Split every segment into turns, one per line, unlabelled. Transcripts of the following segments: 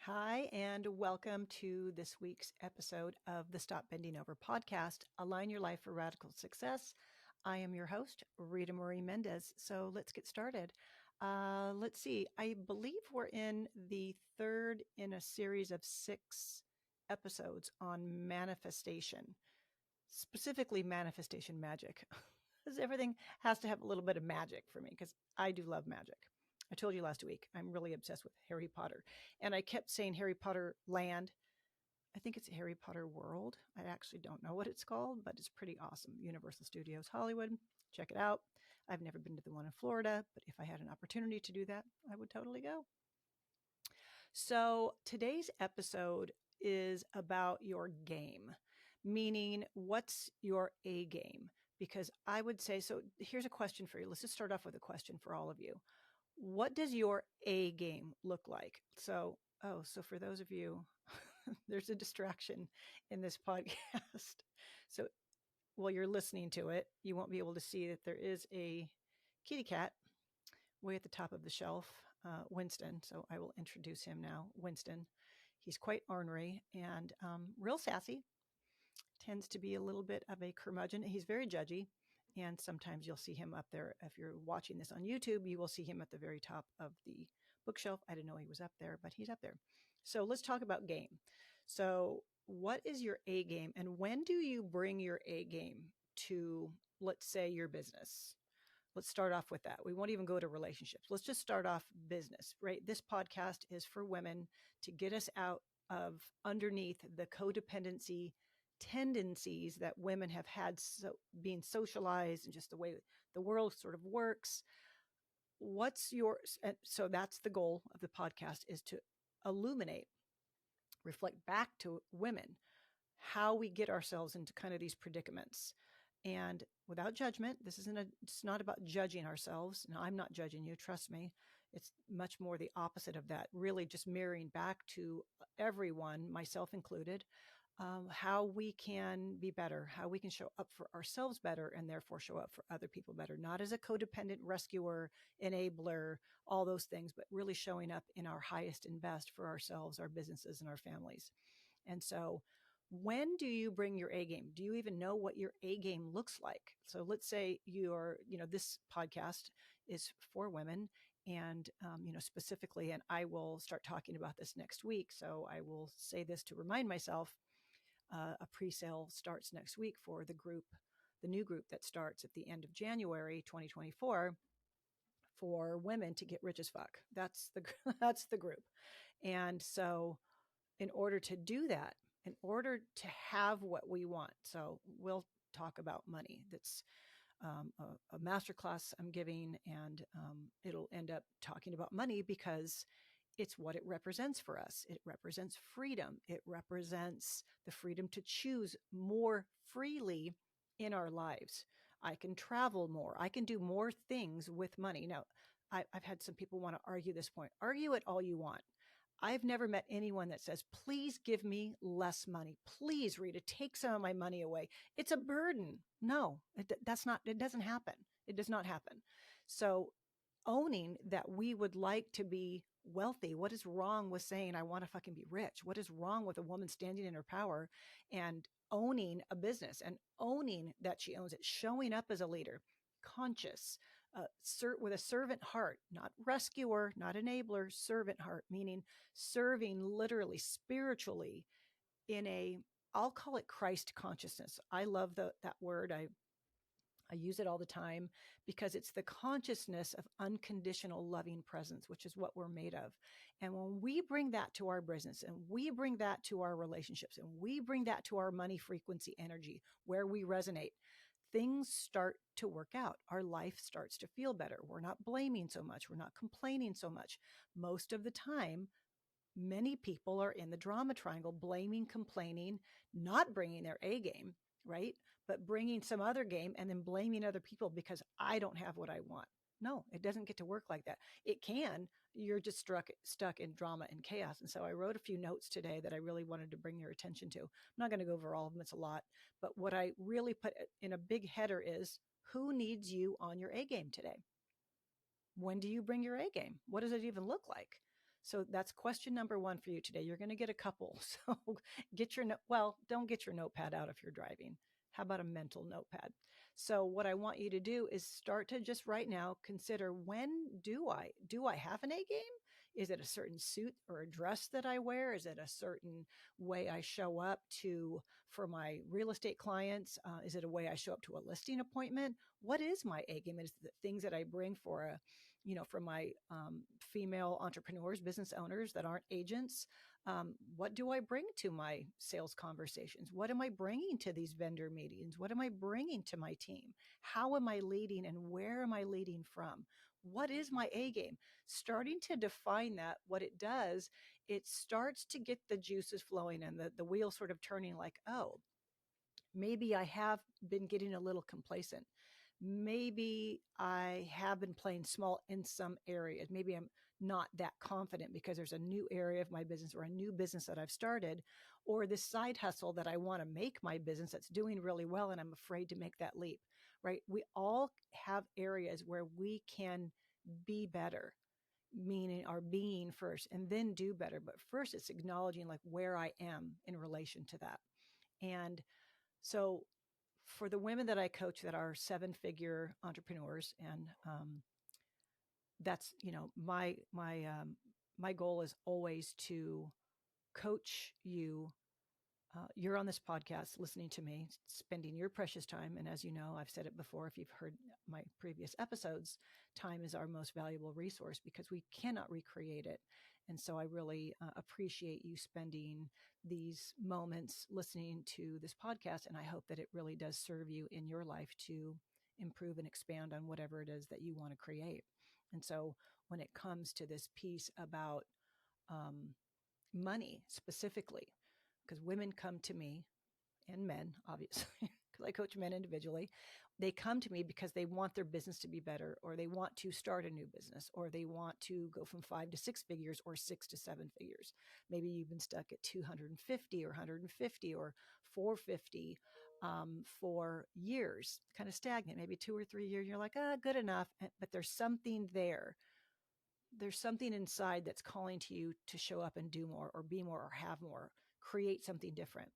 Hi, and welcome to this week's episode of the Stop Bending Over podcast, Align Your Life for Radical Success. I am your host, Rita Marie Mendez. So let's get started. Let's see. I believe we're in the third in a series of 6 episodes on manifestation, specifically manifestation magic. Because everything has to have a little bit of magic for me, because I do love magic. I told you last week, I'm really obsessed with Harry Potter. And I kept saying Harry Potter Land. I think it's Harry Potter World. I actually don't know what it's called, but it's pretty awesome. Universal Studios Hollywood. Check it out. I've never been to the one in Florida, but if I had an opportunity to do that, I would totally go. So today's episode is about your game, meaning what's your A game? Because I would say, so here's a question for you. Let's just start off with a question for all of you. What does your A game look like? So for those of you, there's a distraction in this podcast. So while you're listening to it, you won't be able to see that there is a kitty cat way at the top of the shelf, Winston. So I will introduce him now. Winston. He's quite ornery and real sassy, tends to be a little bit of a curmudgeon. He's very judgy. And sometimes you'll see him up there. If you're watching this on YouTube, you will see him at the very top of the bookshelf. I didn't know he was up there, but he's up there. So let's talk about game. So what is your A game? And when do you bring your A game to, let's say, your business? Let's start off with that. We won't even go to relationships. Let's just start off business, right? This podcast is for women to get us out of underneath the codependency tendencies that women have had, so being socialized and just the way the world sort of works. So that's the goal of the podcast, is to illuminate, reflect back to women how we get ourselves into kind of these predicaments. And without judgment, it's not about judging ourselves. No, I'm not judging you. Trust me. It's much more the opposite of that, really just mirroring back to everyone, myself included, how we can be better, how we can show up for ourselves better, and therefore show up for other people better, not as a codependent rescuer, enabler, all those things, but really showing up in our highest and best for ourselves, our businesses, and our families. And so when do you bring your A game? Do you even know what your A game looks like? So let's say this podcast is for women and, specifically, and I will start talking about this next week. So I will say this to remind myself, a pre-sale starts next week for the new group that starts at the end of January, 2024, for women to get rich as fuck. That's the group. And so in order to do that, in order to have what we want, so we'll talk about money. That's a masterclass I'm giving, and it'll end up talking about money because it's what it represents for us. It represents freedom. It represents the freedom to choose more freely in our lives. I can travel more. I can do more things with money. Now, I've had some people want to argue this point. Argue it all you want. I've never met anyone that says, please give me less money. Please, Rita, take some of my money away. It's a burden. No, it doesn't happen. It does not happen. So owning that we would like to be wealthy. What is wrong with saying, I want to fucking be rich? What is wrong with a woman standing in her power and owning a business and owning that she owns it, showing up as a leader, conscious, with a servant heart, not rescuer, not enabler, servant heart, meaning serving literally, spiritually I'll call it Christ consciousness. I love that word. I use it all the time because it's the consciousness of unconditional loving presence, which is what we're made of. And when we bring that to our business and we bring that to our relationships and we bring that to our money frequency energy, where we resonate, things start to work out. Our life starts to feel better. We're not blaming so much. We're not complaining so much. Most of the time, many people are in the drama triangle, blaming, complaining, not bringing their A game, right? But bringing some other game and then blaming other people because I don't have what I want. No, it doesn't get to work like that. It can. You're just stuck in drama and chaos. And so I wrote a few notes today that I really wanted to bring your attention to. I'm not going to go over all of them. It's a lot. But what I really put in a big header is, who needs you on your A game today? When do you bring your A game? What does it even look like? So that's question number one for you today. You're going to get a couple. So get your, well, don't get your notepad out if you're driving. How about a mental notepad? So what I want you to do is start to just right now consider, when do I have an A game? Is it a certain suit or a dress that I wear? Is it a certain way I show up to for my real estate clients? Is it a way I show up to a listing appointment? What is my A game? Is the things that I bring for a, for my female entrepreneurs, business owners that aren't agents? What do I bring to my sales conversations? What am I bringing to these vendor meetings? What am I bringing to my team? How am I leading, and where am I leading from? What is my A game? Starting to define that, what it does, it starts to get the juices flowing and the wheel sort of turning, like, oh, maybe I have been getting a little complacent. Maybe I have been playing small in some areas. Maybe I'm not that confident because there's a new area of my business or a new business that I've started, or this side hustle that I want to make my business that's doing really well, and I'm afraid to make that leap, right? We all have areas where we can be better, meaning our being first, and then do better. But first, it's acknowledging like where I am in relation to that. And so for the women that I coach that are 7-figure entrepreneurs, and that's, my goal is always to coach you. You're on this podcast listening to me, spending your precious time. And as you know, I've said it before, if you've heard my previous episodes, time is our most valuable resource because we cannot recreate it. And so I really appreciate you spending these moments listening to this podcast. And I hope that it really does serve you in your life to improve and expand on whatever it is that you want to create. And so when it comes to this piece about money specifically, because women come to me, and men, obviously, because I coach men individually, they come to me because they want their business to be better, or they want to start a new business, or they want to go from 5 to 6 figures or 6 to 7 figures. Maybe you've been stuck at 250 or 150 or 450 for years, kind of stagnant, maybe 2 or 3 years. You're like, good enough. But there's something there. There's something inside that's calling to you to show up and do more, or be more, or have more, create something different.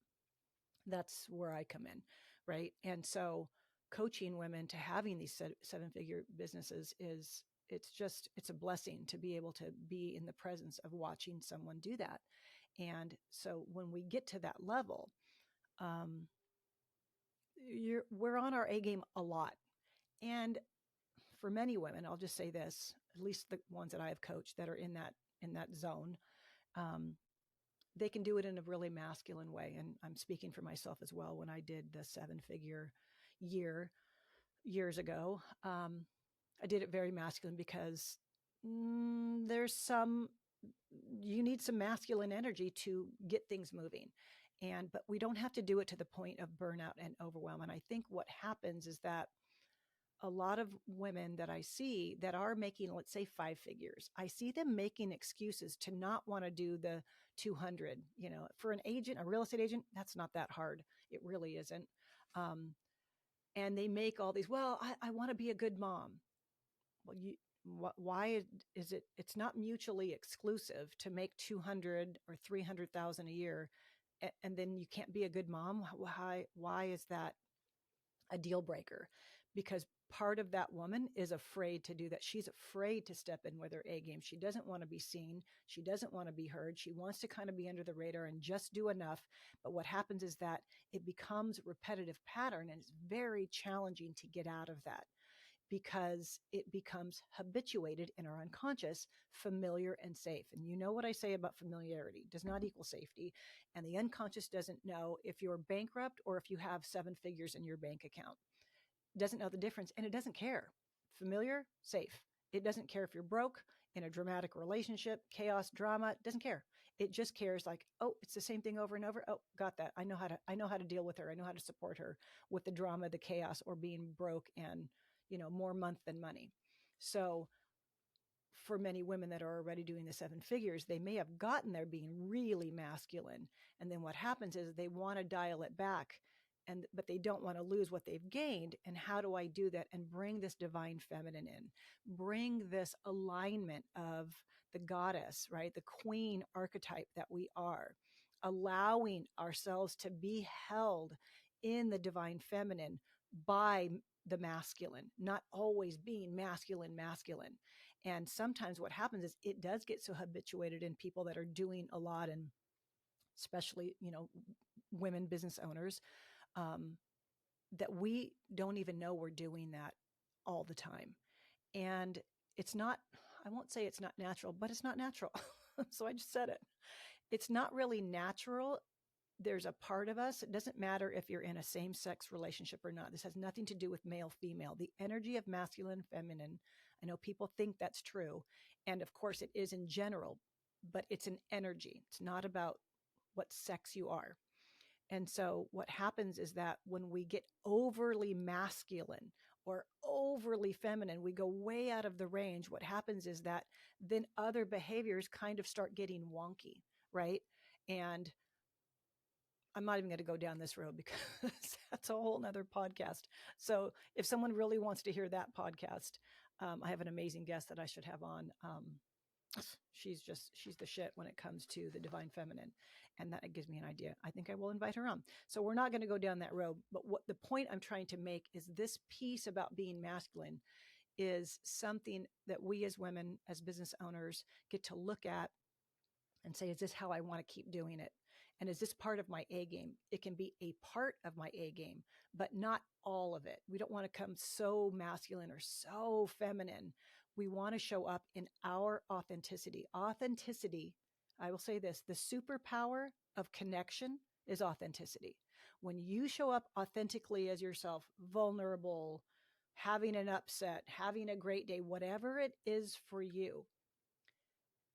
That's where I come in, right? And so coaching women to having these 7-figure businesses it's a blessing to be able to be in the presence of watching someone do that. And so when we get to that level, we're on our A game a lot. And for many women, I'll just say this, at least the ones that I have coached that are in that zone, they can do it in a really masculine way. And I'm speaking for myself as well. When I did the 7-figure years ago, I did it very masculine because you need some masculine energy to get things moving. But we don't have to do it to the point of burnout and overwhelm. And I think what happens is that a lot of women that I see that are making, let's say, 5 figures, I see them making excuses to not want to do the 200. For an agent, a real estate agent, that's not that hard. It really isn't. And they make all these, well, I want to be a good mom. Well, why is it? It's not mutually exclusive to make 200 or 300,000 a year, and then you can't be a good mom. Why is that a deal breaker? Because part of that woman is afraid to do that. She's afraid to step in with her A game. She doesn't want to be seen. She doesn't want to be heard. She wants to kind of be under the radar and just do enough. But what happens is that it becomes a repetitive pattern, and it's very challenging to get out of that because it becomes habituated in our unconscious, familiar and safe. And you know what I say about familiarity does not equal safety. And the unconscious doesn't know if you're bankrupt or if you have 7 figures in your bank account. Doesn't know the difference, and it doesn't care. Familiar, safe. It doesn't care if you're broke, in a dramatic relationship, chaos, drama. It doesn't care. It just cares like, oh, it's the same thing over and over. Oh, got that. I know how to deal with her. I know how to support her with the drama, the chaos, or being broke and, more month than money. So for many women that are already doing the 7 figures, they may have gotten there being really masculine. And then what happens is they want to dial it back. but they don't want to lose what they've gained. And how do I do that and bring this divine feminine in, bring this alignment of the goddess, right? The queen archetype that we are, allowing ourselves to be held in the divine feminine by the masculine, not always being masculine. And sometimes what happens is it does get so habituated in people that are doing a lot, and especially, women business owners, um, that we don't even know we're doing that all the time. And it's not, I won't say it's not natural, but it's not natural. So I just said it. It's not really natural. There's a part of us, it doesn't matter if you're in a same sex relationship or not. This has nothing to do with male, female. The energy of masculine, feminine, I know people think that's true. And of course, it is in general, but it's an energy. It's not about what sex you are. And so what happens is that when we get overly masculine or overly feminine, we go way out of the range. What happens is that then other behaviors kind of start getting wonky, right? And I'm not even going to go down this road because that's a whole nother podcast. So if someone really wants to hear that podcast, I have an amazing guest that I should have on. She's the shit when it comes to the divine feminine. And that gives me an idea. I think I will invite her on. So we're not going to go down that road. But what the point I'm trying to make is this piece about being masculine is something that we as women, as business owners, get to look at and say, is this how I want to keep doing it? And is this part of my A game? It can be a part of my A game, but not all of it. We don't want to come so masculine or so feminine. We want to show up in our authenticity. Authenticity, I will say this, the superpower of connection is authenticity. When you show up authentically as yourself, vulnerable, having an upset, having a great day, whatever it is for you,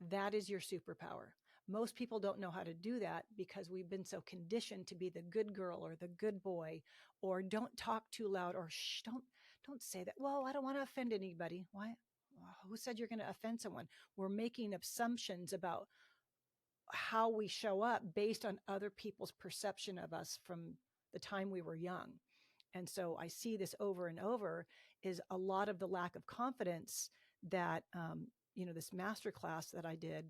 that is your superpower. Most people don't know how to do that because we've been so conditioned to be the good girl or the good boy, or don't talk too loud, or shh, don't say that. Well, I don't want to offend anybody. Why? Who said you're going to offend someone? We're making assumptions about how we show up based on other people's perception of us from the time we were young. And so I see this over and over, is a lot of the lack of confidence that, this masterclass that I did,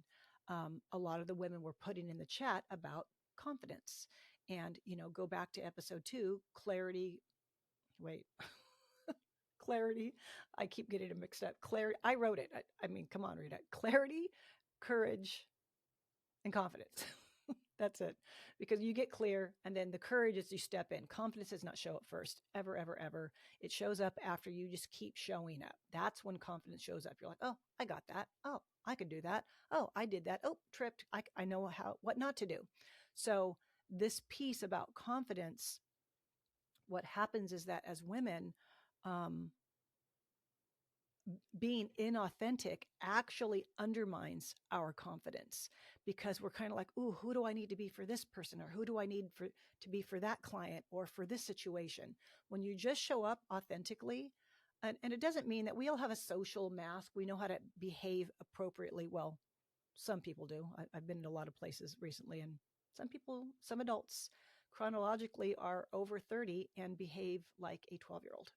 a lot of the women were putting in the chat about confidence. And, go back to episode 2, clarity. Wait, clarity. I keep getting it mixed up. Clarity. I wrote it. I mean, come on, Rita. Clarity, courage, and confidence. That's it. Because you get clear, and then the courage is you step in. Confidence does not show up first, ever, ever, ever. It shows up after you just keep showing up. That's when confidence shows up. You're like, oh, I got that. Oh, I could do that. Oh, I did that. Oh, tripped. I know what not to do. So this piece about confidence, what happens is that as women, being inauthentic actually undermines our confidence, because we're kind of like, ooh, who do I need to be for this person? Or who do I need to be for that client or for this situation? When you just show up authentically, and it doesn't mean that we all have a social mask. We know how to behave appropriately. Well, some people do. I've been in a lot of places recently, and some adults chronologically are over 30 and behave like a 12-year-old.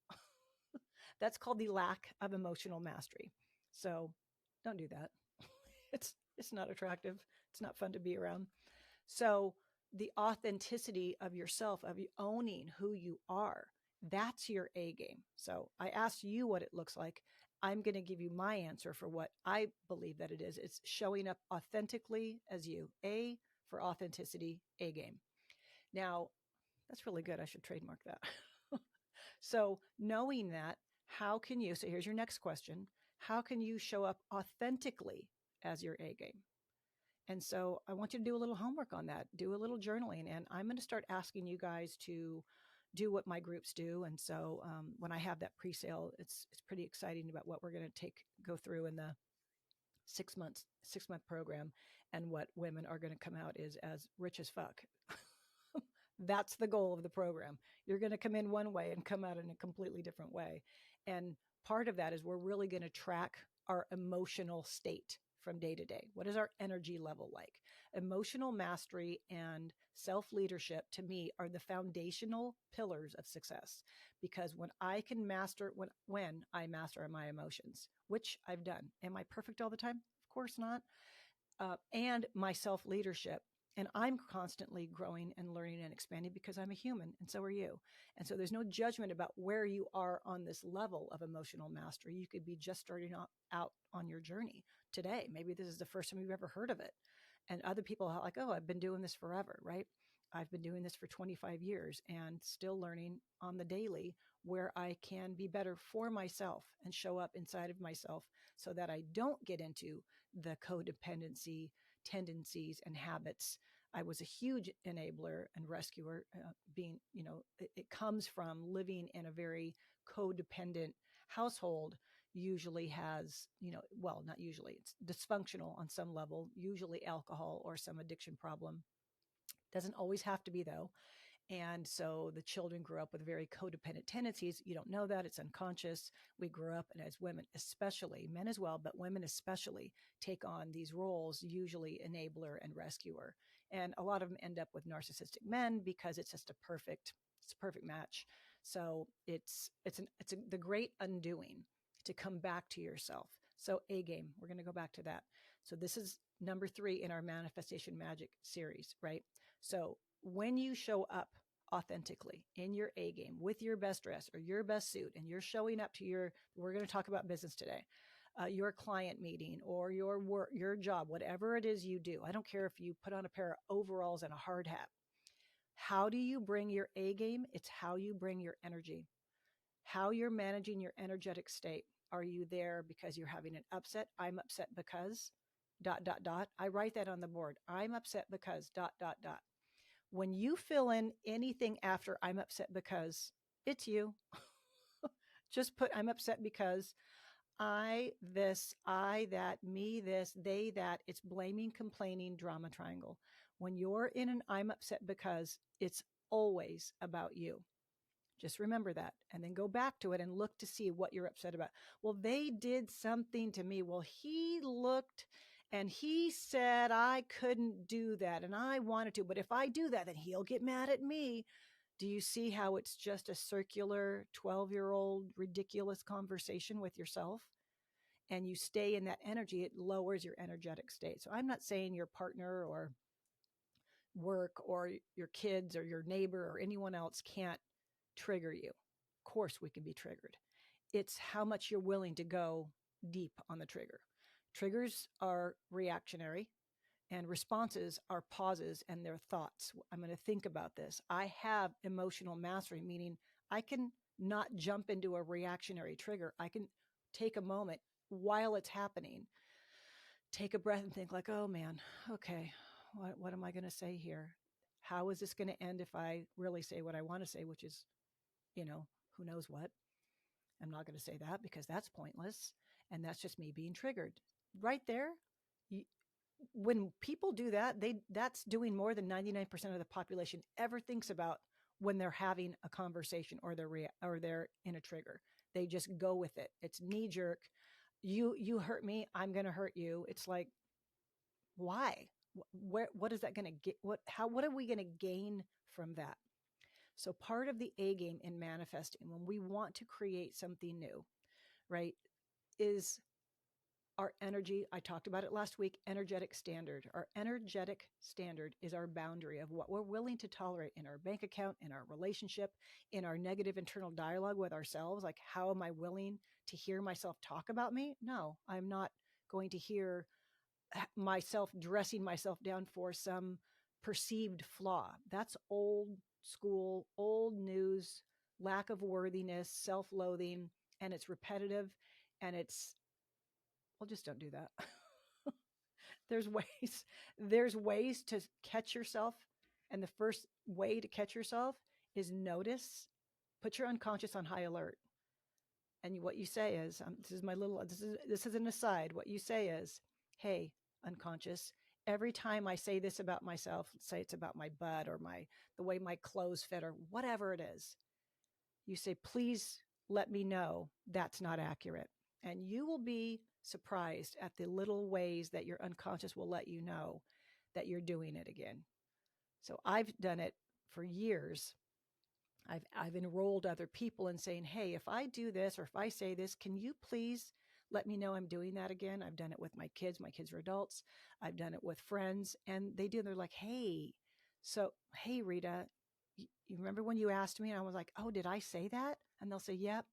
That's called the lack of emotional mastery. So don't do that. It's not attractive. It's not fun to be around. So the authenticity of yourself, of you owning who you are, that's your A game. So I asked you what it looks like. I'm going to give you my answer for what I believe that it is. It's showing up authentically as you. A for authenticity, A game. Now, that's really good. I should trademark that. So knowing that, so here's your next question. How can you show up authentically as your A game? And so I want you to do a little homework on that, do a little journaling. And I'm going to start asking you guys to do what my groups do. And so when I have that pre-sale, it's pretty exciting about what we're going to go through in the 6-month program. And what women are going to come out is as rich as fuck. That's the goal of the program. You're going to come in one way and come out in a completely different way. And part of that is we're really going to track our emotional state from day to day? What is our energy level like? Emotional mastery and self leadership to me are the foundational pillars of success, because when I can master, when I master my emotions, which I've done, am I perfect all the time? Of course not. And my self leadership. And I'm constantly growing and learning and expanding because I'm a human, and so are you. And so there's no judgment about where you are on this level of emotional mastery. You could be just starting out on your journey today. Maybe this is the first time you've ever heard of it. And other people are like, oh, I've been doing this forever, right? I've been doing this for 25 years and still learning on the daily where I can be better for myself and show up inside of myself so that I don't get into the codependency tendencies and habits. I was a huge enabler and rescuer, being, it comes from living in a very codependent household, usually has, well, not usually, it's dysfunctional on some level, usually alcohol or some addiction problem. Doesn't always have to be, though. And so the children grew up with very codependent tendencies. You don't know that. It's unconscious. We grew up, and as women, especially, men as well, but women especially, take on these roles, usually enabler and rescuer. And a lot of them end up with narcissistic men because it's just it's a perfect match. So the great undoing to come back to yourself. So A game, we're going to go back to that. So this is number 3 in our manifestation magic series, right? So when you show up authentically in your A game with your best dress or your best suit, and you're showing up to we're going to talk about business today, your client meeting or your work, your job, whatever it is you do. I don't care if you put on a pair of overalls and a hard hat. How do you bring your A game? It's how you bring your energy, how you're managing your energetic state. Are you there because you're having an upset? I'm upset because dot, dot, dot. I write that on the board. I'm upset because dot, dot, dot. When you fill in anything after I'm upset because, it's you. Just put I'm upset because I this, I that, me this, they that. It's blaming, complaining, drama triangle. When you're in an I'm upset because, it's always about you. Just remember that, and then go back to it and look to see what you're upset about. Well, they did something to me. Well, he looked and he said I couldn't do that and I wanted to, but if I do that, then he'll get mad at me. Do you see how it's just a circular 12-year-old ridiculous conversation with yourself? And you stay in that energy, it lowers your energetic state. So I'm not saying your partner or work or your kids or your neighbor or anyone else can't trigger you. Of course, we can be triggered. It's how much you're willing to go deep on the trigger. Triggers are reactionary, and responses are pauses and their thoughts. I'm going to think about this. I have emotional mastery, meaning I can not jump into a reactionary trigger. I can take a moment while it's happening, take a breath and think like, oh man, okay, what am I going to say here? How is this going to end if I really say what I want to say, which is, who knows what? I'm not going to say that because that's pointless. And that's just me being triggered right there. When people do that, that's doing more than 99% of the population ever thinks about when they're having a conversation or they're in a trigger. They just go with it. It's knee jerk. You hurt me, I'm going to hurt you. It's like, why? What is that going to get? What are we going to gain from that? So part of the A game in manifesting, when we want to create something new, right, is our energy. I talked about it last week, energetic standard. Our energetic standard is our boundary of what we're willing to tolerate in our bank account, in our relationship, in our negative internal dialogue with ourselves. Like, how am I willing to hear myself talk about me? No, I'm not going to hear myself dressing myself down for some perceived flaw. That's old school, old news, lack of worthiness, self-loathing, and it's repetitive, and well, just don't do that. there's ways there's ways to catch yourself, and the first way to catch yourself is notice. Put your unconscious on high alert, and what you say is, this is an aside. What you say is, hey, unconscious, every time I say this about myself, let's say it's about my butt or the way my clothes fit or whatever it is, you say, please let me know that's not accurate. And you will be surprised at the little ways that your unconscious will let you know that you're doing it again. So I've done it for years. I've enrolled other people in saying, hey, if I do this or if I say this, can you please let me know I'm doing that again? I've done it with my kids. My kids are adults. I've done it with friends, and they do. They're like, hey, Rita, you remember when you asked me? And I was like, oh, did I say that? And they'll say, yep.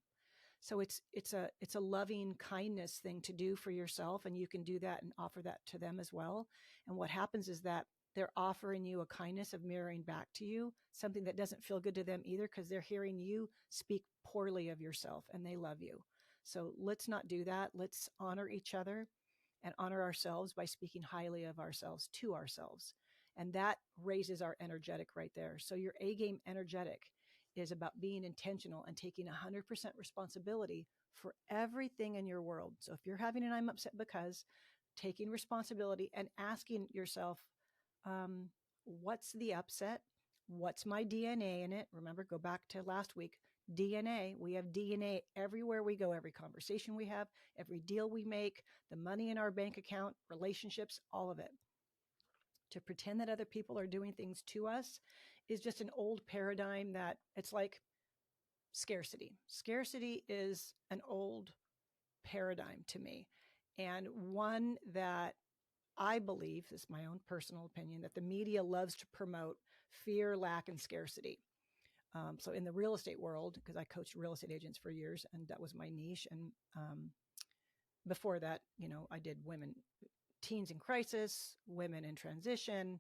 So it's a loving kindness thing to do for yourself, and you can do that and offer that to them as well. And what happens is that they're offering you a kindness of mirroring back to you something that doesn't feel good to them either, because they're hearing you speak poorly of yourself and they love you. So let's not do that. Let's honor each other and honor ourselves by speaking highly of ourselves to ourselves. And that raises our energetic right there. So your A game energetic is about being intentional and taking 100% responsibility for everything in your world. So if you're having an I'm upset because, taking responsibility and asking yourself, um, what's the upset? What's my DNA in it? Remember, go back to last week. DNA, we have DNA everywhere we go, every conversation we have, every deal we make, the money in our bank account, relationships, all of it. To pretend that other people are doing things to us is just an old paradigm that it's like scarcity. Scarcity is an old paradigm to me, and one that I believe, this is my own personal opinion, that the media loves to promote fear, lack, and scarcity. So in the real estate world, because I coached real estate agents for years and that was my niche. And before that, I did women, teens in crisis, women in transition,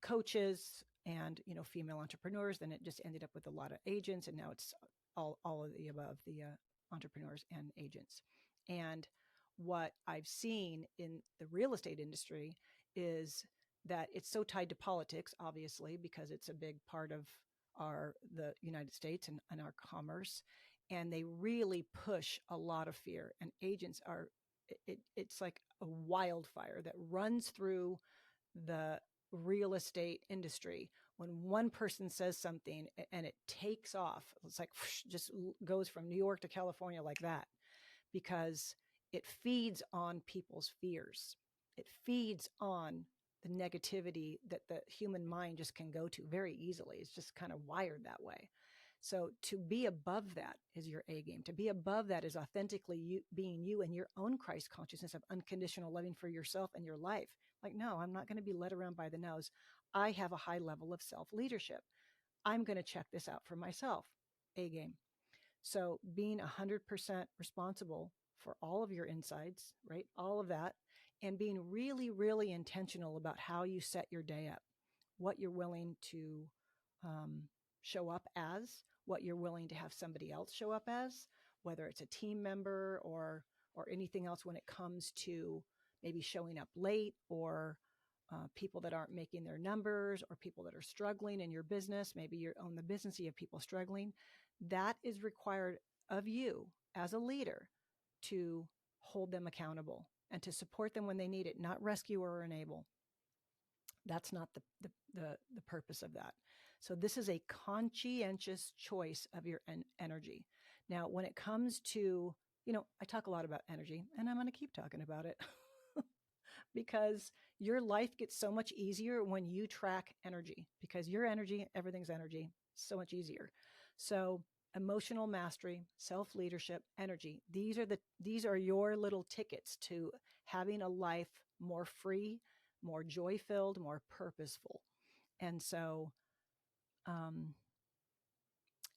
coaches, and female entrepreneurs. Then it just ended up with a lot of agents, and now it's all of the above, the entrepreneurs and agents. And what I've seen in the real estate industry is that it's so tied to politics, obviously, because it's a big part of the United States and our commerce. And they really push a lot of fear. And agents are, it's like a wildfire that runs through the real estate industry. When one person says something and it takes off, it's like whoosh, just goes from New York to California like that, because it feeds on people's fears. It feeds on the negativity that the human mind just can go to very easily. It's just kind of wired that way. So to be above that is your A game. To be above that is authentically you, being you in your own Christ consciousness of unconditional loving for yourself and your life. Like, no, I'm not going to be led around by the nose. I have a high level of self-leadership. I'm going to check this out for myself. A game. So being 100% responsible for all of your insides, right? All of that. And being really, really intentional about how you set your day up, what you're willing to show up as, what you're willing to have somebody else show up as, whether it's a team member or anything else when it comes to maybe showing up late or people that aren't making their numbers or people that are struggling in your business. Maybe you own the business, you have people struggling. That is required of you as a leader to hold them accountable and to support them when they need it, not rescue or enable. That's not the purpose of that. So this is a conscientious choice of your energy. Now, when it comes to, I talk a lot about energy, and I'm going to keep talking about it because your life gets so much easier when you track energy, because your energy, everything's energy, so much easier. So emotional mastery, self-leadership, energy, these are your little tickets to having a life more free, more joy-filled, more purposeful. And so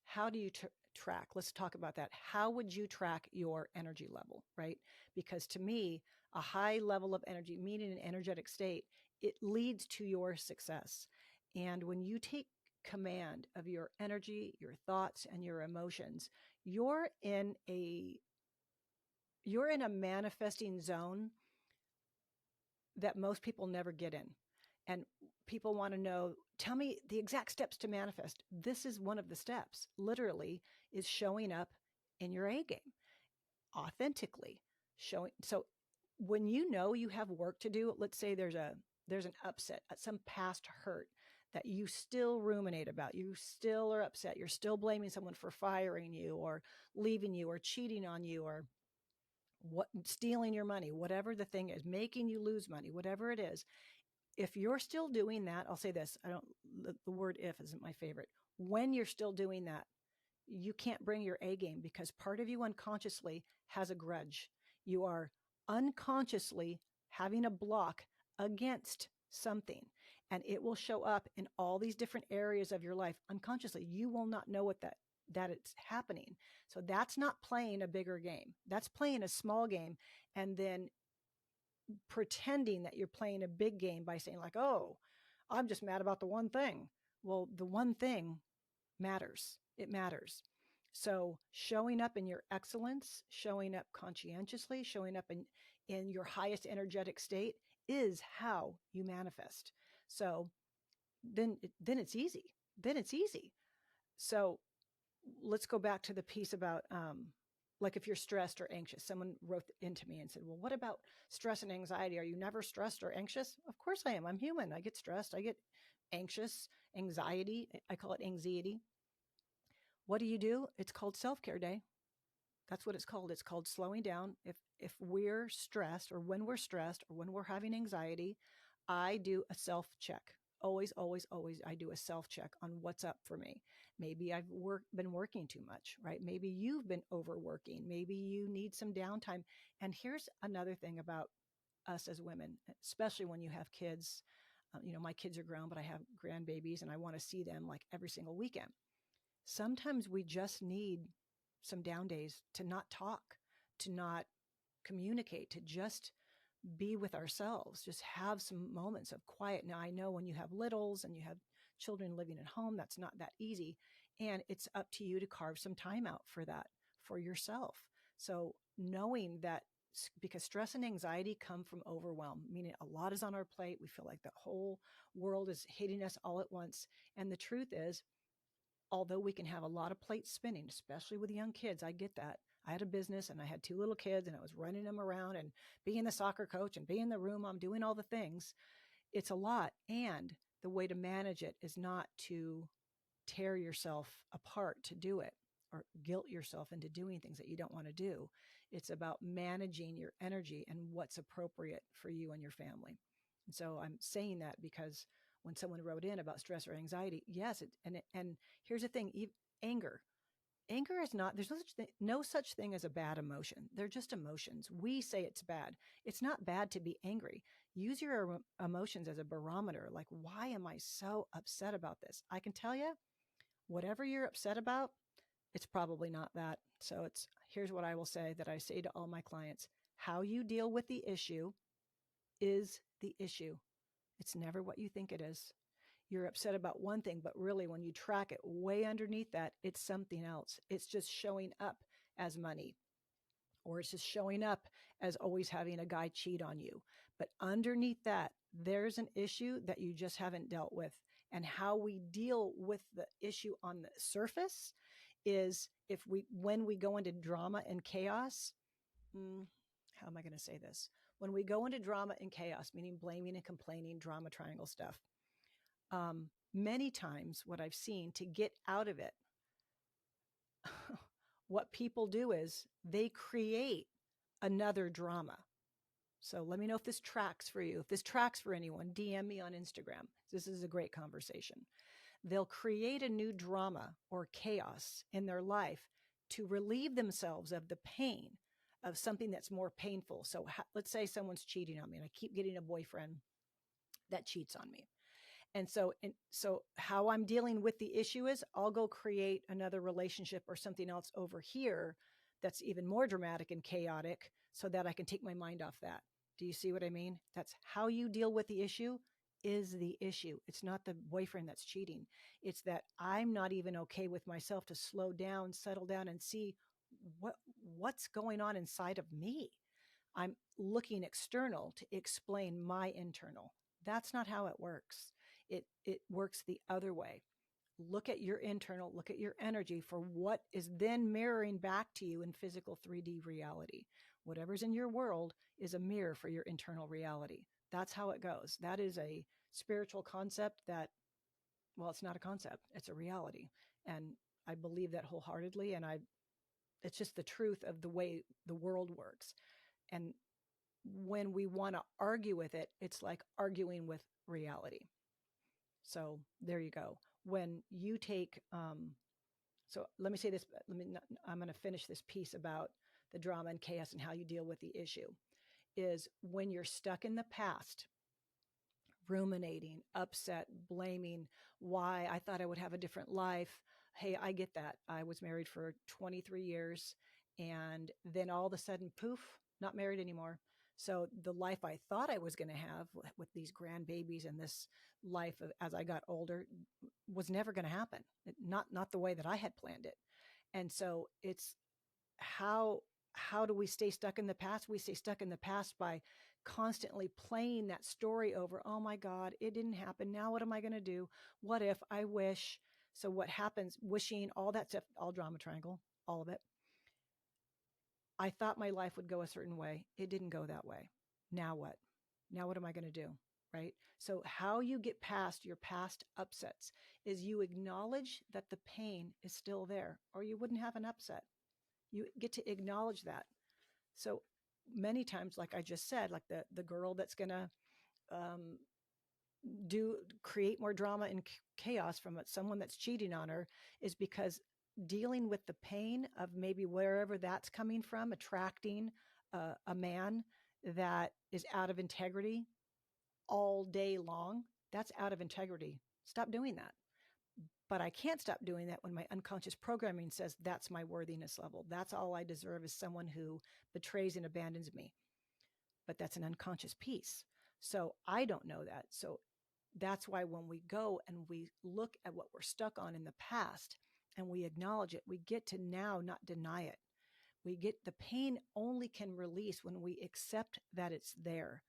how do you track? Let's talk about that. How would you track your energy level, right? Because to me, a high level of energy, meaning an energetic state, it leads to your success. And when you take command of your energy, your thoughts, and your emotions, you're in a manifesting zone that most people never get in. And people want to know, tell me the exact steps to manifest. This is one of the steps, literally, is showing up in your A game authentically. So when you know you have work to do, let's say there's an upset, some past hurt that you still ruminate about, you still are upset, you're still blaming someone for firing you or leaving you or cheating on you or what stealing your money, whatever the thing is, making you lose money, whatever it is. If you're still doing that, I'll say this, the word if isn't my favorite. When you're still doing that, you can't bring your A game because part of you unconsciously has a grudge. You are unconsciously having a block against something, and it will show up in all these different areas of your life unconsciously. You will not know that it's happening. So that's not playing a bigger game. That's playing a small game and then pretending that you're playing a big game by saying like, "Oh, I'm just mad about the one thing." Well, the one thing matters. It matters. So showing up in your excellence, showing up conscientiously, showing up in your highest energetic state is how you manifest. So then it's easy. Then it's easy. So let's go back to the piece about like if you're stressed or anxious. Someone wrote into me and said, well, what about stress and anxiety? Are you never stressed or anxious? Of course I am. I'm human. I get stressed. I get anxious, anxiety. I call it anxiety. What do? It's called self-care day. That's what it's called. It's called slowing down. If we're stressed or when we're stressed or when we're having anxiety, I do a self-check. Always, always, always, I do a self-check on what's up for me. Maybe I've been working too much, right? Maybe you've been overworking. Maybe you need some downtime. And here's another thing about us as women, especially when you have kids. My kids are grown, but I have grandbabies and I want to see them like every single weekend. Sometimes we just need some down days to not talk, to not communicate, to just be with ourselves, just have some moments of quiet. Now, I know when you have littles and you have children living at home, that's not that easy. And it's up to you to carve some time out for that, for yourself. So knowing that, because stress and anxiety come from overwhelm, meaning a lot is on our plate. We feel like the whole world is hitting us all at once. And the truth is, although we can have a lot of plates spinning, especially with young kids, I get that. I had a business and I had two little kids and I was running them around and being the soccer coach and being the room mom, doing all the things. It's a lot. And the way to manage it is not to tear yourself apart to do it or guilt yourself into doing things that you don't want to do. It's about managing your energy and what's appropriate for you and your family. And so I'm saying that because when someone wrote in about stress or anxiety, yes, and here's the thing, anger. Anger is not, there's no such thing as a bad emotion. They're just emotions. We say it's bad. It's not bad to be angry. Use your emotions as a barometer. Like, why am I so upset about this? I can tell you, whatever you're upset about, it's probably not that. So here's what I will say that I say to all my clients. How you deal with the issue is the issue. It's never what you think it is. You're upset about one thing, but really when you track it way underneath that, it's something else. It's just showing up as money, or it's just showing up as always having a guy cheat on you. But underneath that, there's an issue that you just haven't dealt with. And how we deal with the issue on the surface is when we go into drama and chaos, how am I going to say this? When we go into drama and chaos, meaning blaming and complaining, drama triangle stuff, many times what I've seen to get out of it, what people do is they create another drama. So let me know if this tracks for you. If this tracks for anyone, DM me on Instagram. This is a great conversation. They'll create a new drama or chaos in their life to relieve themselves of the pain of something that's more painful. So let's say someone's cheating on me and I keep getting a boyfriend that cheats on me. And so how I'm dealing with the issue is I'll go create another relationship or something else over here that's even more dramatic and chaotic so that I can take my mind off that. Do you see what I mean? That's how you deal with the issue is the issue. It's not the boyfriend that's cheating. It's that I'm not even okay with myself to slow down, settle down and see what's going on inside of me. I'm looking external to explain my internal. That's not how it works. It works the other way. Look at your internal, look at your energy for what is then mirroring back to you in physical 3D reality. Whatever's in your world is a mirror for your internal reality. That's how it goes. That is a spiritual concept that, well, it's not a concept, it's a reality. And I believe that wholeheartedly. And It's just the truth of the way the world works. And when we want to argue with it, it's like arguing with reality. So there you go. When you take, so let me say this, I'm going to finish this piece about the drama and chaos and how you deal with the issue is when you're stuck in the past, ruminating, upset, blaming why I thought I would have a different life. Hey, I get that. I was married for 23 years and then all of a sudden, poof, not married anymore. So the life I thought I was going to have with these grandbabies and this life as I got older was never going to happen. Not the way that I had planned it. And so it's how how do we stay stuck in the past? We stay stuck in the past by constantly playing that story over. Oh my God, it didn't happen. Now what am I going to do? What if I wish? So what happens? Wishing, all that stuff, all drama triangle, all of it. I thought my life would go a certain way. It didn't go that way. Now what? Now what am I going to do? Right? So how you get past your past upsets is you acknowledge that the pain is still there, or you wouldn't have an upset. You get to acknowledge that. So many times, like I just said, like the girl that's going to um, do create more drama and chaos from someone that's cheating on her is because dealing with the pain of maybe wherever that's coming from, attracting a man that is out of integrity all day long, that's out of integrity. Stop doing that. But I can't stop doing that when my unconscious programming says that's my worthiness level. That's all I deserve is someone who betrays and abandons me. But that's an unconscious piece. So I don't know that. So that's why when we go and we look at what we're stuck on in the past and we acknowledge it, we get to now not deny it. We get the pain only can release when we accept that it's there,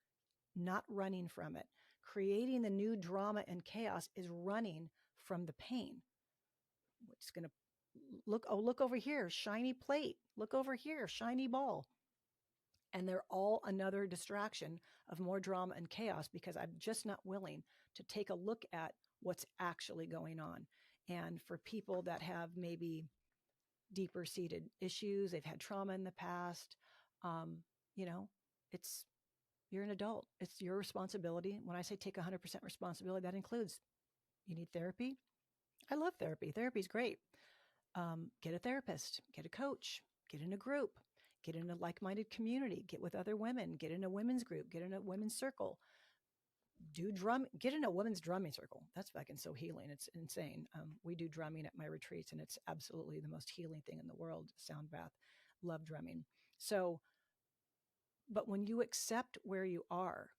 not running from it. Creating the new drama and chaos is running from the pain. It's going to look, oh, look over here, shiny plate. Look over here, shiny ball. And they're all another distraction of more drama and chaos because I'm just not willing to take a look at what's actually going on. And for people that have maybe deeper seated issues, they've had trauma in the past, um, you know, it's, you're an adult. It's your responsibility. When I say take 100% responsibility, that includes you need therapy. I love therapy. Therapy's great. Get a therapist, get a coach, get in a group, get in a like-minded community, get with other women, get in a women's group, get in a women's circle, get in a women's drumming circle. That's fucking so healing. It's insane. We do drumming at my retreats and it's absolutely the most healing thing in the world. Sound bath, love drumming. So, but when you accept where you are,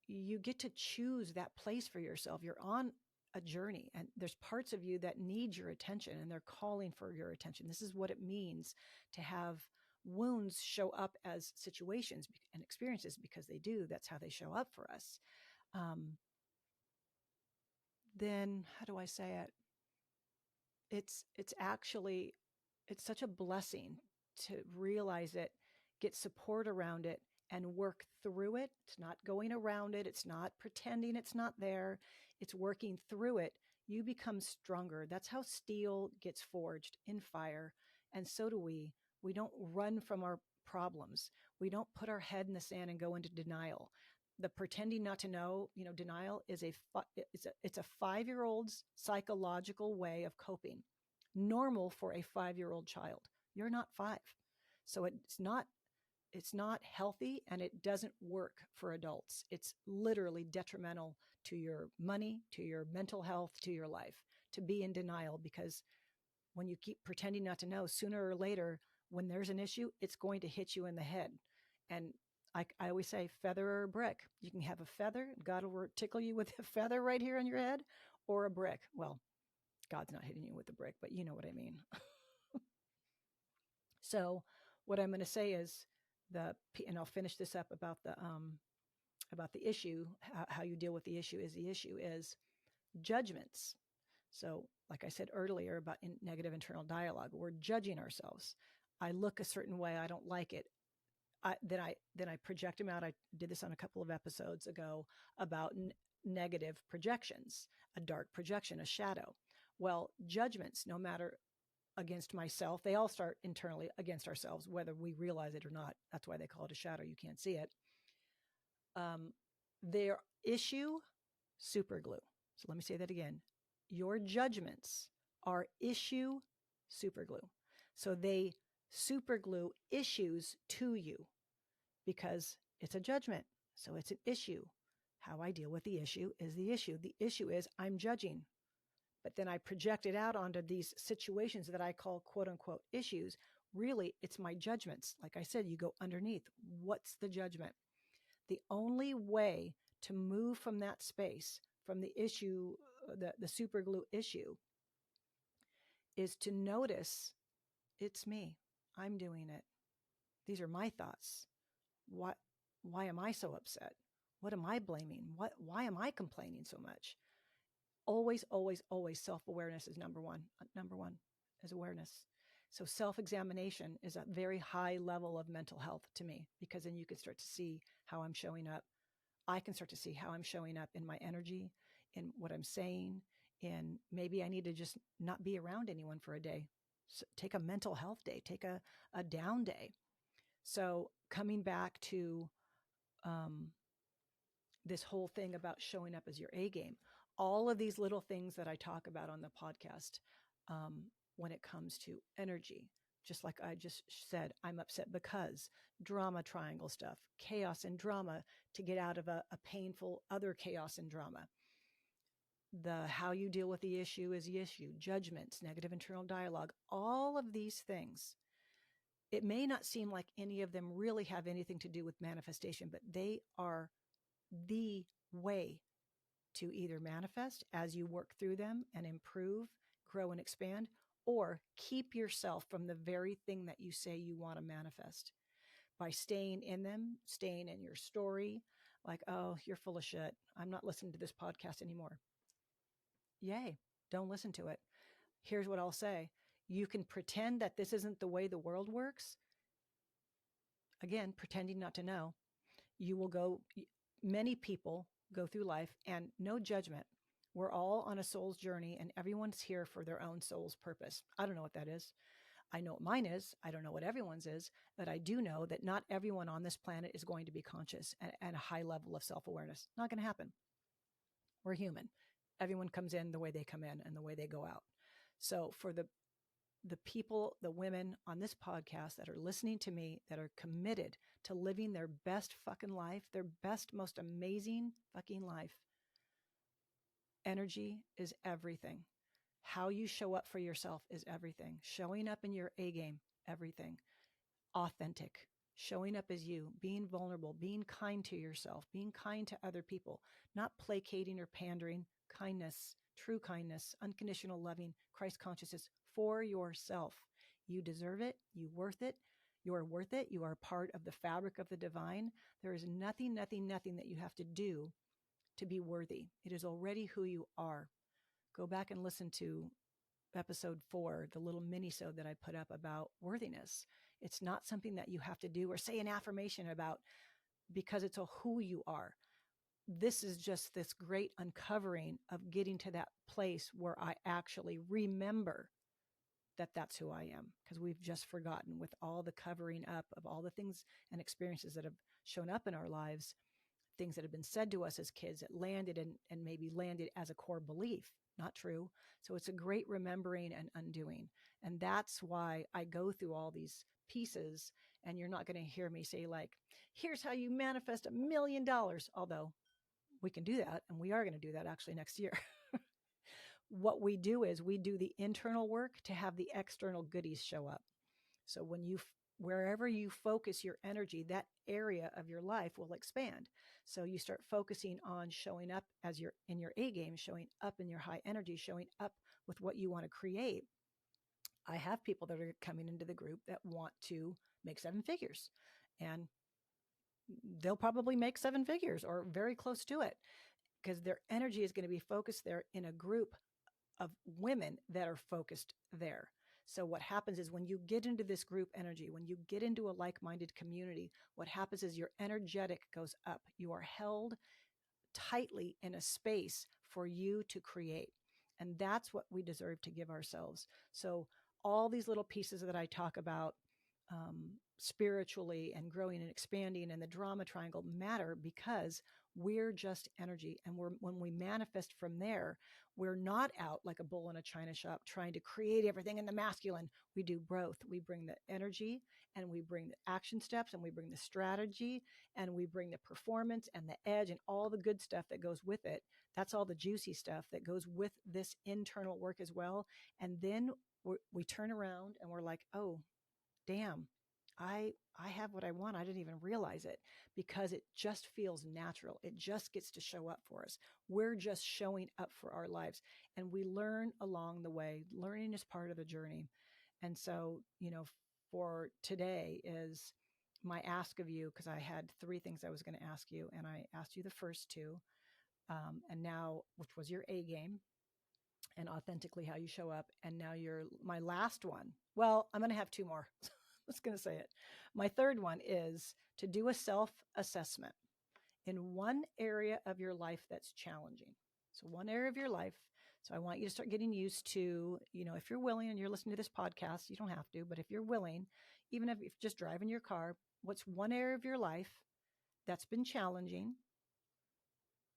you get to choose that place for yourself. You're on a journey and there's parts of you that need your attention and they're calling for your attention. This is what it means to have wounds show up as situations and experiences because they do. That's how they show up for us. Then how do I say it? It's actually, it's such a blessing to realize it, get support around it and work through it. It's not going around it. It's not pretending it's not there. It's working through it. You become stronger. That's how steel gets forged in fire. And so do we. We don't run from our problems. We don't put our head in the sand and go into denial. The pretending not to know, denial is it's a 5-year-old's psychological way of coping. Normal for a 5-year-old child. You're not 5. So it's not healthy and it doesn't work for adults. It's literally detrimental to your money, to your mental health, to your life, to be in denial because when you keep pretending not to know, sooner or later, when there's an issue, it's going to hit you in the head. And I always say feather or a brick. You can have a feather, God will tickle you with a feather right here on your head, or a brick. Well, God's not hitting you with a brick, but you know what I mean. So what I'm going to say is and I'll finish this up about the issue, how you deal with the issue is judgments. So like I said earlier about negative internal dialogue, we're judging ourselves. I look a certain way. I don't like it. Then I project them out. I did this on a couple of episodes ago about negative projections, a dark projection, a shadow. Well, judgments, no matter against myself. They all start internally against ourselves, whether we realize it or not. That's why they call it a shadow. You can't see it. Their issue, super glue. So let me say that again. Your judgments are issue super glue. So they super glue issues to you because it's a judgment. So it's an issue. How I deal with the issue is the issue. The issue is I'm judging, but then I project it out onto these situations that I call quote unquote issues. Really, it's my judgments. Like I said, you go underneath. What's the judgment? The only way to move from that space, from the issue, the super glue issue, is to notice it's me. I'm doing it. These are my thoughts. Why am I so upset? What am I blaming? Why am I complaining so much? Always, always, always self-awareness is number one. Number one is awareness. So self-examination is a very high level of mental health to me, because then you can start to see how I'm showing up. I can start to see how I'm showing up in my energy, in what I'm saying, in maybe I need to just not be around anyone for a day. So take a mental health day, take a down day. So coming back to this whole thing about showing up as your A game, all of these little things that I talk about on the podcast, when it comes to energy, just like I just said, I'm upset because drama triangle stuff, chaos and drama to get out of a painful other chaos and drama. The how you deal with the issue is the issue, judgments, negative internal dialogue, all of these things. It may not seem like any of them really have anything to do with manifestation, but they are the way to either manifest as you work through them and improve, grow, and expand, or keep yourself from the very thing that you say you want to manifest by staying in them, staying in your story. Like, oh, you're full of shit. I'm not listening to this podcast anymore. Yay. Don't listen to it. Here's what I'll say. You can pretend that this isn't the way the world works. Again, pretending not to know. You will go, many people go through life and no judgment. We're all on a soul's journey and everyone's here for their own soul's purpose. I don't know what that is. I know what mine is. I don't know what everyone's is, but I do know that not everyone on this planet is going to be conscious and a high level of self-awareness. Not going to happen. We're human. Everyone comes in the way they come in and the way they go out. So for the people, the women on this podcast that are listening to me, that are committed to living their best fucking life, their best, most amazing fucking life, energy is everything. How you show up for yourself is everything. Showing up in your A game, everything. Authentic. Showing up as you, being vulnerable, being kind to yourself, being kind to other people, not placating or pandering, kindness, true kindness, unconditional loving, Christ consciousness for yourself. You deserve it. You worth it. You are worth it. You are part of the fabric of the divine. There is nothing, nothing, nothing that you have to do to be worthy. It is already who you are. Go back and listen to episode 4, the little mini-sode that I put up about worthiness. It's not something that you have to do or say an affirmation about, because it's a who you are. This is just this great uncovering of getting to that place where I actually remember that that's who I am, because we've just forgotten with all the covering up of all the things and experiences that have shown up in our lives, things that have been said to us as kids that landed and maybe landed as a core belief. Not true. So it's a great remembering and undoing. And that's why I go through all these pieces, and you're not going to hear me say like, here's how you manifest $1 million. Although we can do that. And we are going to do that actually next year. What we do is we do the internal work to have the external goodies show up. So when wherever you focus your energy, that area of your life will expand. So you start focusing on showing up as you're in your A game, showing up in your high energy, showing up with what you want to create. I have people that are coming into the group that want to make 7 figures, and they'll probably make 7 figures or very close to it, because their energy is going to be focused there in a group of women that are focused there. So what happens is when you get into this group energy, when you get into a like-minded community, what happens is your energetic goes up. You are held tightly in a space for you to create. And that's what we deserve to give ourselves. So all these little pieces that I talk about spiritually and growing and expanding and the drama triangle matter because we're just energy. And when we manifest from there, we're not out like a bull in a china shop trying to create everything in the masculine. We do both. We bring the energy and we bring the action steps and we bring the strategy and we bring the performance and the edge and all the good stuff that goes with it. That's all the juicy stuff that goes with this internal work as well. And then we turn around and we're like, oh, damn, I have what I want. I didn't even realize it because it just feels natural. It just gets to show up for us. We're just showing up for our lives and we learn along the way. Learning is part of the journey. And so, for today is my ask of you, because I had three things I was going to ask you and I asked you the first two. And now, which was your A game and authentically how you show up. And now you're my last one. Well, I'm going to have two more. I was going to say it. My third one is to do a self-assessment in one area of your life that's challenging. So one area of your life. So I want you to start getting used to, if you're willing and you're listening to this podcast, you don't have to, but if you're willing, even if you're just driving your car, what's one area of your life that's been challenging?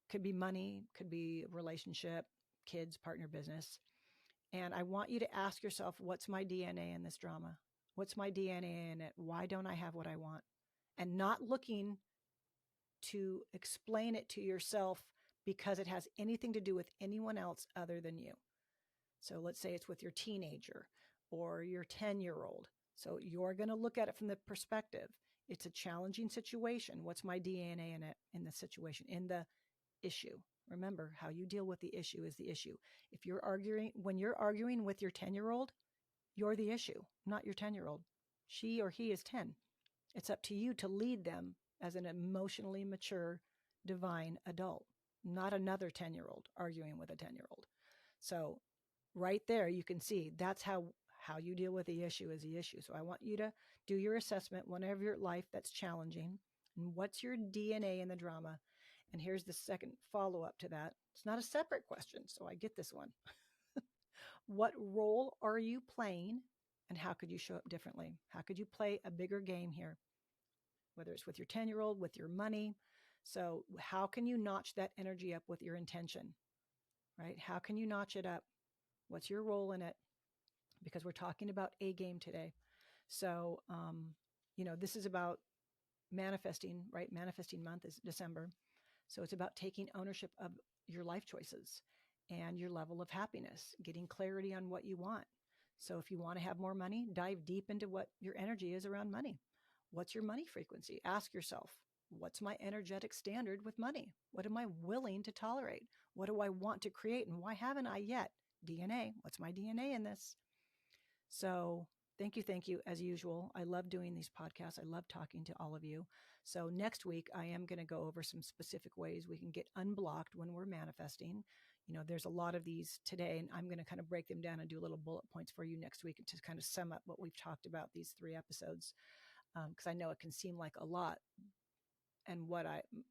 Could be money, could be relationship, kids, partner, business. And I want you to ask yourself, what's my DNA in this drama? What's my DNA in it? Why don't I have what I want? And not looking to explain it to yourself because it has anything to do with anyone else other than you. So let's say it's with your teenager or your 10-year-old. So you're going to look at it from the perspective. It's a challenging situation. What's my DNA in it, in the situation, in the issue? Remember, how you deal with the issue is the issue. When you're arguing with your 10-year-old, you're the issue, not your 10-year-old. She or he is 10. It's up to you to lead them as an emotionally mature, divine adult, not another 10-year-old arguing with a 10-year-old. So right there, you can see that's how you deal with the issue is the issue. So I want you to do your assessment whenever your life that's challenging. And what's your DNA in the drama? And here's the second follow-up to that. It's not a separate question, so I get this one. What role are you playing and how could you show up differently? How could you play a bigger game here? Whether it's with your 10-year-old, with your money. So how can you notch that energy up with your intention, right? How can you notch it up? What's your role in it? Because we're talking about a game today. So, this is about manifesting, right? Manifesting month is December. So it's about taking ownership of your life choices and your level of happiness, getting clarity on what you want. So if you want to have more money, dive deep into what your energy is around money. What's your money frequency? Ask yourself, what's my energetic standard with money? What am I willing to tolerate? What do I want to create? And why haven't I yet? DNA. What's my DNA in this? So thank you. As usual, I love doing these podcasts. I love talking to all of you. So next week, I am going to go over some specific ways we can get unblocked when we're manifesting. There's a lot of these today, and I'm going to kind of break them down and do little bullet points for you next week to kind of sum up what we've talked about these 3 episodes. Because I know it can seem like a lot. And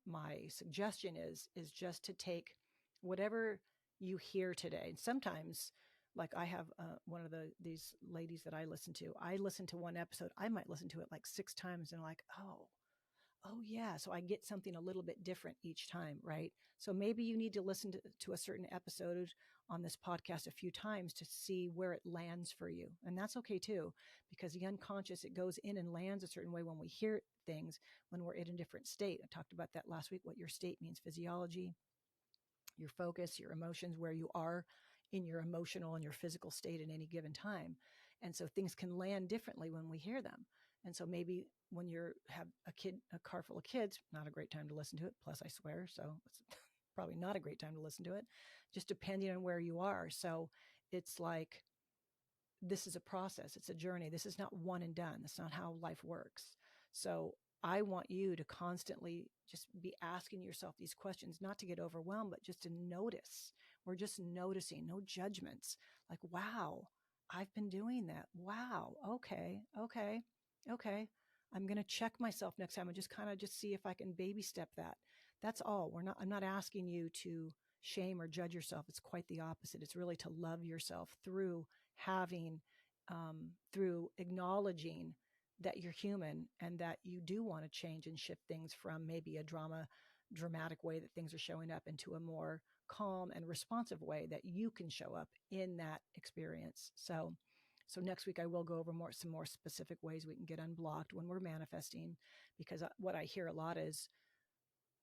my suggestion is just to take whatever you hear today. And sometimes, like I have one of these ladies that I listen to one episode. I might listen to it like 6 times and like, oh yeah. So I get something a little bit different each time, right? So maybe you need to listen to a certain episode on this podcast a few times to see where it lands for you. And that's okay too, because the unconscious, it goes in and lands a certain way when we hear things, when we're in a different state. I talked about that last week, what your state means, physiology, your focus, your emotions, where you are in your emotional and your physical state at any given time. And so things can land differently when we hear them. And so maybe when you have a car full of kids, not a great time to listen to it. Plus I swear, so it's probably not a great time to listen to it, just depending on where you are. So it's like, this is a process. It's a journey. This is not one and done. That's not how life works. So I want you to constantly just be asking yourself these questions, not to get overwhelmed, but just to notice. We're just noticing, no judgments. Like, wow, I've been doing that. Wow. Okay. I'm going to check myself next time and just kind of just see if I can baby step that. That's all. I'm not asking you to shame or judge yourself. It's quite the opposite. It's really to love yourself through having through acknowledging that you're human and that you do want to change and shift things from maybe a dramatic way that things are showing up into a more calm and responsive way that you can show up in that experience. So next week I will go over some more specific ways we can get unblocked when we're manifesting, because what I hear a lot is,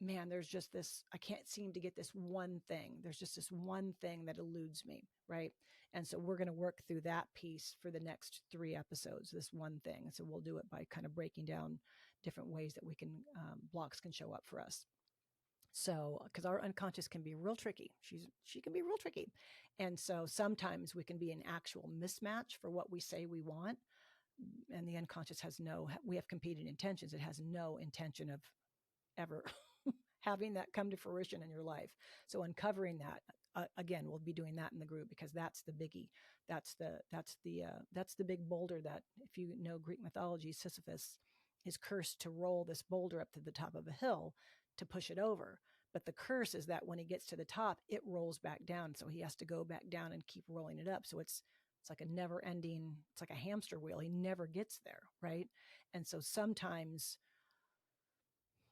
man, there's just this, I can't seem to get this one thing. There's just this one thing that eludes me, right? And so we're going to work through that piece for the next 3 episodes, this one thing. And so we'll do it by kind of breaking down different ways that we can, blocks can show up for us. So, because our unconscious can be real tricky, she can be real tricky, and so sometimes we can be an actual mismatch for what we say we want, and the unconscious has no. We have competing intentions. It has no intention of ever having that come to fruition in your life. So uncovering that, again, we'll be doing that in the group, because that's the biggie. That's the big boulder that, if you know Greek mythology, Sisyphus is cursed to roll this boulder up to the top of a hill to push it over. But the curse is that when he gets to the top, it rolls back down. So he has to go back down and keep rolling it up. So it's like a never ending, it's like a hamster wheel. He never gets there. Right. And so sometimes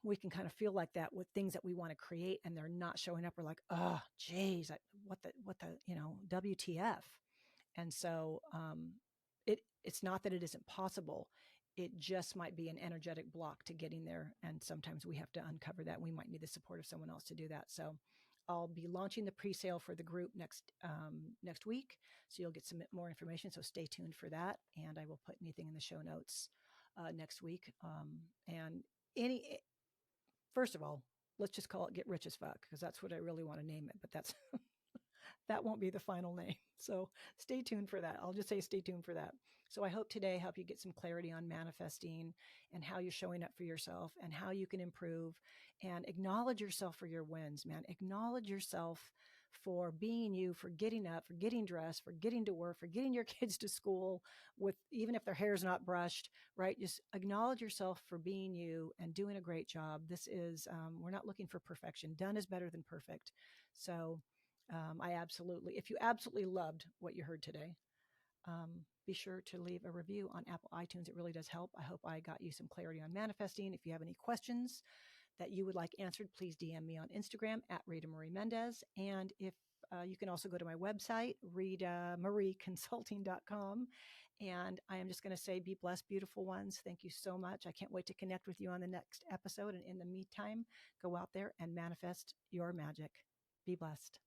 we can kind of feel like that with things that we want to create and they're not showing up. We're like, oh, geez, what the, WTF. And so it's not that it isn't possible. It just might be an energetic block to getting there. And sometimes we have to uncover that. We might need the support of someone else to do that. So I'll be launching the pre-sale for the group next week. So you'll get some more information. So stay tuned for that. And I will put anything in the show notes next week. And first of all, let's just call it Get Rich as Fuck, because that's what I really want to name it. But that's that won't be the final name. So stay tuned for that. I'll just say stay tuned for that. So I hope today helped you get some clarity on manifesting and how you're showing up for yourself and how you can improve, and acknowledge yourself for your wins, man. Acknowledge yourself for being you, for getting up, for getting dressed, for getting to work, for getting your kids to school with, even if their hair's not brushed, right? Just acknowledge yourself for being you and doing a great job. This is, we're not looking for perfection. Done is better than perfect. So, if you absolutely loved what you heard today, be sure to leave a review on Apple iTunes. It really does help. I hope I got you some clarity on manifesting. If you have any questions that you would like answered, please DM me on Instagram at Rita Marie Mendez. And if you can also go to my website, ritamarieconsulting.com. And I am just going to say, be blessed, beautiful ones. Thank you so much. I can't wait to connect with you on the next episode. And in the meantime, go out there and manifest your magic. Be blessed.